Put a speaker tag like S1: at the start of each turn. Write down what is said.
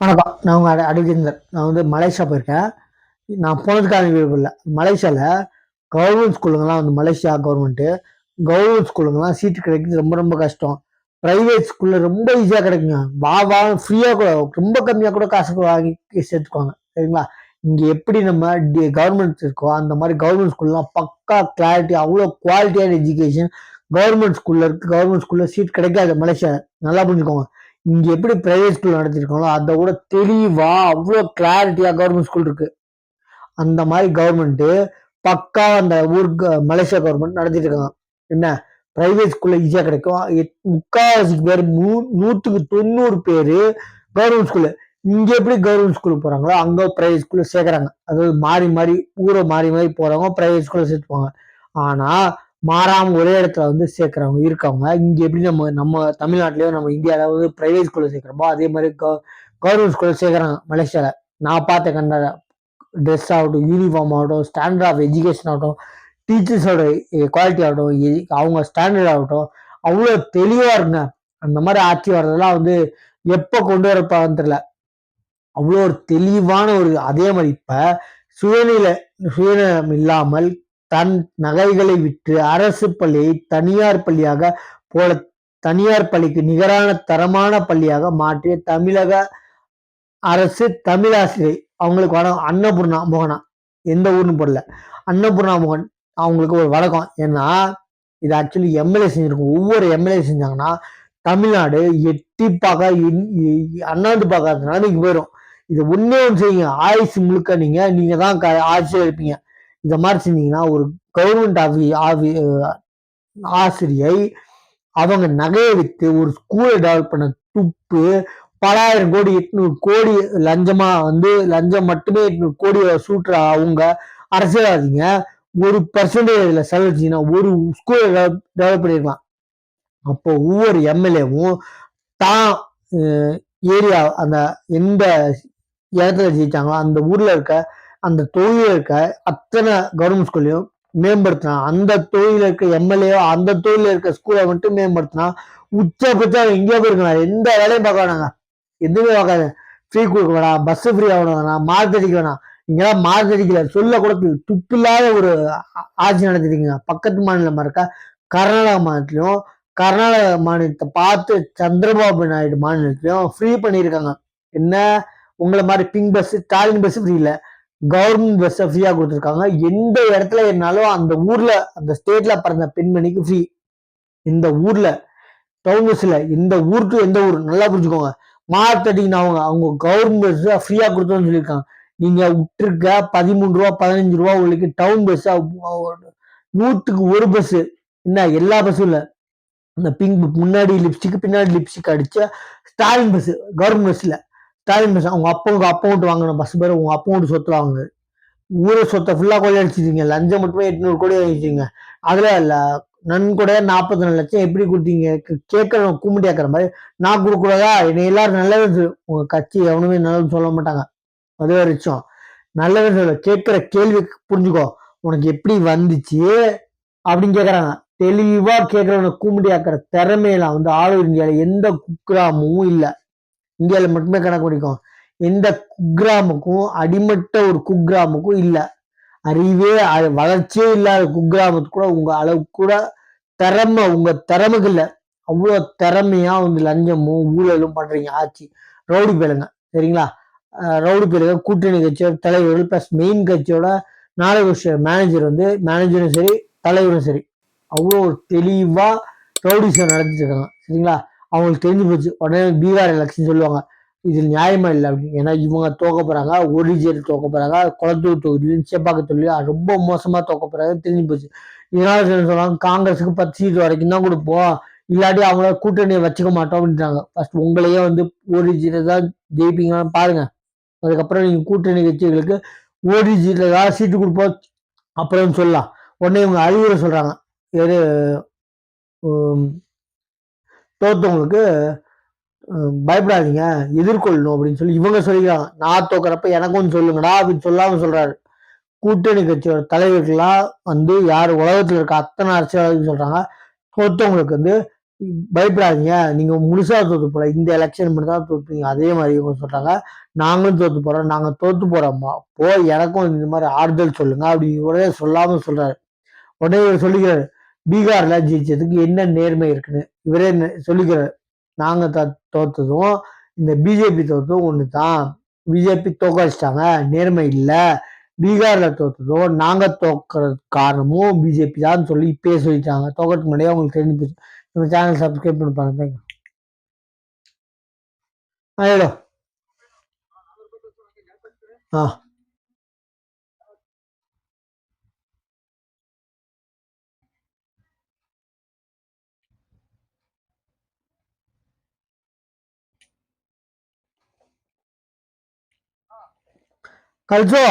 S1: வணக்கம். நான் உங்க அடிஜிந்தர். நான் மலேசியா போயிருக்கேன். நான் போனதுக்கான விருப்பம் இல்ல. மலேசியால கவர்மெண்ட் ஸ்கூலுங்கலாம் மலேசியா கவர்மெண்ட்டு, கவர்மெண்ட் ஸ்கூலுங்கலாம் சீட் கிடைக்கிறது ரொம்ப ரொம்ப கஷ்டம். பிரைவேட் ஸ்கூல்ல ரொம்ப ஈஸியா கிடைக்குங்க. வா ஃப்ரீயா கூட ரொம்ப கம்மியா கூட காசு வாங்கி சேர்த்துக்குவாங்க. சரிங்களா? இங்க எப்படி நம்ம கவர்மெண்ட் இருக்கோ, அந்த மாரி கவர்மெண்ட் ஸ்கூல்லாம் பக்கா கிளாரிட்டி அவ்ளோ குவாலிட்டியான எஜுகேஷன் கவர்மெண்ட் ஸ்கூல்ல இருக்கு. கவர்மெண்ட் ஸ்கூல்ல சீட் கிடைக்காது மலேசியால. நல்லா புரிஞ்சுக்கோங்க. இங்க எப்படி பிரைவேட் ஸ்கூல் நடத்திருக்காங்களோ அதை விட தெளிவா அவ்வளோ கிளாரிட்டியா கவர்மெண்ட் ஸ்கூல் இருக்கு. அந்த மாதிரி கவர்மெண்ட் பக்கா அந்த ஊருக்கு மலேசியா கவர்மெண்ட் நடத்திட்டு இருக்காங்க. என்ன பிரைவேட் ஸ்கூல்ல ஈஸியா கிடைக்கும். முக்காவாசி பேர் 100க்கு 90 பேரு கவர்மெண்ட் ஸ்கூல்ல. இங்க எப்படி கவர்மெண்ட் ஸ்கூலுக்கு போறாங்களோ அங்க பிரைவேட் ஸ்கூல்ல சேர்க்கறாங்க. அதாவது மாறி மாறி ஊரை மாறி மாறி போறவங்க பிரைவேட் ஸ்கூல்ல சேர்த்துப்பாங்க. ஆனா மாறாம ஒரே இடத்துல சேர்க்கறவங்க இருக்கவங்க இங்க எப்படி நம்ம நம்ம தமிழ்நாட்டிலயோ நம்ம இந்தியாவில பிரைவேட் ஸ்கூல்ல சேர்க்கிறோமோ அதே மாதிரி கவர்மெண்ட் ஸ்கூல்ல சேர்க்கறாங்க மலேசியால. நான் பார்த்த கண்ட ட்ரெஸ் ஆகட்டும், யூனிஃபார்ம் ஆகட்டும், ஸ்டாண்டர்ட் ஆஃப் எஜுகேஷன் ஆகட்டும், டீச்சர்ஸோட குவாலிட்டி ஆகட்டும், அவங்க ஸ்டாண்டர்ட் ஆகட்டும், அவ்வளோ தெளிவா இருங்க. அந்த மாதிரி ஆட்சி வர்றதெல்லாம் எப்ப கொண்டு வரப்பான்னு தெரியல. அவ்வளோ ஒரு தெளிவான ஒரு அதே மாதிரி இப்ப சுயநலம் இல்லாமல் தன் நகைகளை விற்று அரசு பள்ளியை தனியார் பள்ளியாக போல தனியார் பள்ளிக்கு நிகரான தரமான பள்ளியாக மாற்றிய தமிழக அரசு தமிழாசிரியை அவங்களுக்கு வணக்கம். அன்னபூர்ணா மோகனா எந்த ஊர்னு போடல, அன்னபூர்ணா மோகன் அவங்களுக்கு ஒரு வணக்கம். ஏன்னா இது ஆக்சுவலி எம்எல்ஏ செஞ்சிருக்கும். ஒவ்வொரு எம்எல்ஏ செஞ்சாங்கன்னா தமிழ்நாடு எட்டி பார்க்க அண்ணாந்து பார்க்காதனால நீங்க போயிடும். இது ஒன்னே ஒன்று செய்யுங்க. ஆயுசு முழுக்க நீங்க தான் ஆட்சியில் இருப்பீங்க. இந்த மாதிரி செஞ்சீங்கன்னா ஒரு கவர்மெண்ட் ஆசிரியை அவங்க நகையை வித்து ஒரு ஸ்கூலை டெவலப் பண்ண துப்பு பல ஆயிரம் கோடி 800 கோடி லஞ்சமா லஞ்சம் மட்டுமே 800 கோடி சூட்டுற அவங்க அரசியல்வாதிங்க 1% செலவழிச்சீங்கன்னா ஒரு ஸ்கூலை டெவலப் பண்ணிருக்கலாம். அப்போ ஒவ்வொரு எம்எல்ஏவும் தான் ஏரியா அந்த எந்த இடத்துல ஜெயிச்சாங்களோ அந்த ஊர்ல இருக்க அந்த தொகுதியில இருக்க அத்தனை கவர்மெண்ட் ஸ்கூல்லையும் மேம்படுத்தினா, அந்த தொகுதியில இருக்க எம்எல்ஏ அந்த தொகுதியில இருக்க ஸ்கூலை மட்டும் மேம்படுத்தினா உச்சபட்சம் எங்கேயோ போயிருக்கலாம். எந்த வேலையும் பார்க்க வேணாங்க, எதுவுமே பார்க்காது. ஃப்ரீ கொடுக்க வேணாம், பஸ் ஃப்ரீ ஆகணும் வேணாம், மார்க் அடிக்க வேணாம். நீங்களாம் மார்க் அடிக்கல சொல்ல கூட துப்பில்லாத ஒரு ஆட்சி நடத்திருக்கீங்க. பக்கத்து மாநிலமா இருக்க கர்நாடக மாநிலத்திலையும் கர்நாடக மாநிலத்தை பார்த்து சந்திரபாபு நாயுடு மாநிலத்திலையும் ஃப்ரீ பண்ணியிருக்காங்க. என்ன உங்களை மாதிரி pink bus Stalin bus free இல்ல, கவர்மெண்ட் பஸ் ஃப்ரீயா கொடுத்துருக்காங்க. எந்த இடத்துல இருந்தாலும் அந்த ஊர்ல அந்த ஸ்டேட்ல பிறந்த பெண்மணிக்கு ஃப்ரீ. இந்த ஊர்ல டவுன் பஸ்ல இந்த ஊருக்கு எந்த ஊர் நல்லா புரிஞ்சுக்கோங்க. மார்க்கெட்டிங் அவங்க அவங்க கவர்மெண்ட் பஸ் ஃப்ரீயா கொடுத்தோம்னு சொல்லியிருக்காங்க. நீங்க விட்டுருக்க 13 ரூபா 15 ரூபா உங்களுக்கு டவுன் பஸ் 100க்கு 1 பஸ். என்ன எல்லா பஸ்ஸும் இல்ல, அந்த பிங்க் முன்னாடி லிப்ஸ்டிக் பின்னாடி லிப்ஸ்டிக் அடிச்ச ஸ்டாலின் பஸ் கவர்மெண்ட் பஸ்ல ஸ்டாலின் பஸ் அவங்க அப்பவுண்ட் வாங்கின பஸ் பேர் உங்க அப்பவுண்ட் சொத்துல வாங்குது. ஊரை சொத்தை ஃபுல்லா கொள்ளையடிச்சிருக்கீங்க. லஞ்சம் மட்டுமே 800 கோடி வாங்கிச்சிங்க. அதுல இல்ல நன்கொடை 44 லட்சம் எப்படி கொடுத்தீங்க? கேட்கறவங்க கூமிட்டி ஆக்குற மாதிரி நான் கொடுக்கூடாதா? என்னை எல்லாரும் நல்லது உங்க கட்சி எவனுமே நல்லது சொல்ல மாட்டாங்க. அது ஒரு விஷயம். நல்லது சொல்ல கேட்கிற கேள்வி புரிஞ்சுக்கோ. உனக்கு எப்படி வந்துச்சு அப்படின்னு கேக்குறாங்க. தெளிவா கேட்கறவனை கூமிட்டி ஆக்குற திறமையில ஆல் ஓவர் இந்தியால எந்த குக்கிராமமும் இல்ல. இந்தியாவில மட்டுமே கணக்கு பிடிக்கும். எந்த குக்கிராமுக்கும் அடிமட்ட ஒரு குக்கிராமுக்கும் இல்ல. அறிவே வளர்ச்சியே இல்லாத குக்கிராமத்துக்கு கூட உங்க அளவுக்கு கூட திறமை உங்க திறமைக்கு இல்ல. அவ்வளவு திறமையா லஞ்சமும் ஊழலும் பண்றீங்க ஆட்சி. ரவுடி பேருங்க சரிங்களா? ரவுடி பேருங்க கூட்டணி கட்சியோட தலைவர்கள் பிளஸ் மெயின் கட்சியோட நாடக மேனேஜர் மேனேஜரும் சரி தலைவரும் சரி அவ்வளோ ஒரு தெளிவா ரவுடிசம் நடத்திட்டு இருக்காங்க. சரிங்களா? அவங்களுக்கு தெரிஞ்சு போச்சு. உடனே பீகார் எலெக்ஷன் சொல்லுவாங்க இது நியாயமா இல்லை அப்படின்னு. ஏன்னா இவங்க தோக்க போறாங்க, ஒரிஜினல் தோக்க போறாங்க, குளத்தூர் தொகுதி சேப்பாக்க தொகுதி ரொம்ப மோசமா தோக்க போறாங்க தெரிஞ்சு போச்சு. இதனால சொல்லுவாங்க காங்கிரஸுக்கு 10 சீட் வரைக்கும் தான் கொடுப்போம், இல்லாட்டி அவங்கள கூட்டணியை வச்சுக்க மாட்டோம் அப்படின்றாங்க. ஃபர்ஸ்ட் உங்களையே ஒரிஜினல் தான் ஜெயிப்பீங்கன்னு பாருங்க. அதுக்கப்புறம் நீங்க கூட்டணி கட்சிகளுக்கு ஓடிஜில ஏதாவது சீட்டு கொடுப்போம் அப்புறம் சொல்லலாம். உடனே இவங்க அறிவுரை சொல்றாங்க. எது தோத்தவங்களுக்கு பயப்படாதீங்க எதிர்கொள்ளணும் அப்படின்னு சொல்லி இவங்க சொல்லிக்கிறாங்க. நான் தோக்குறப்ப எனக்கும் சொல்லுங்கடா அப்படின்னு சொல்லாம சொல்றாரு. கூட்டணி கட்சியோட தலைவர்கள்லாம் யார் உலகத்துல இருக்க அத்தனை அரசியல்வாதிகள் சொல்றாங்க தோத்தவங்களுக்கு பயப்படாதீங்க, நீங்க முழுசா தோத்து போல, இந்த எலெக்ஷன் மட்டும் தான் தோத்துப்பீங்க. அதே மாதிரி இவங்க சொல்றாங்க, நாங்களும் தோத்து போறோம், நாங்க தோத்து போறோம்மா, எனக்கும் இந்த மாதிரி ஆறுதல் சொல்லுங்க அப்படி உடனே சொல்லாம சொல்றாரு. உடனே இவர் சொல்லிக்கிறாரு, பீகார்ல ஜெயிச்சதுக்கு என்ன நேர்மை இருக்குன்னு இவரே சொல்லிக்கிறாரு. நாங்க தோத்ததும் இந்த பிஜேபி தோத்ததும் ஒண்ணுதான். பிஜேபி தோக்கடிச்சிட்டாங்க, நேர்மை இல்ல. பீகார்ல தோத்ததும் நாங்க தோக்கறது காரணமும் பிஜேபி தான் சொல்லி இப்பயே சொல்லிட்டாங்க. தோக்கறதுக்கு முன்னாடியே அவங்களுக்கு தெரிஞ்சு போச்சு. நம்ம சேனல் சப்ஸ்கிரைப் பண்ணி பாருங்க. ஹலோ. ஆ கல்சோ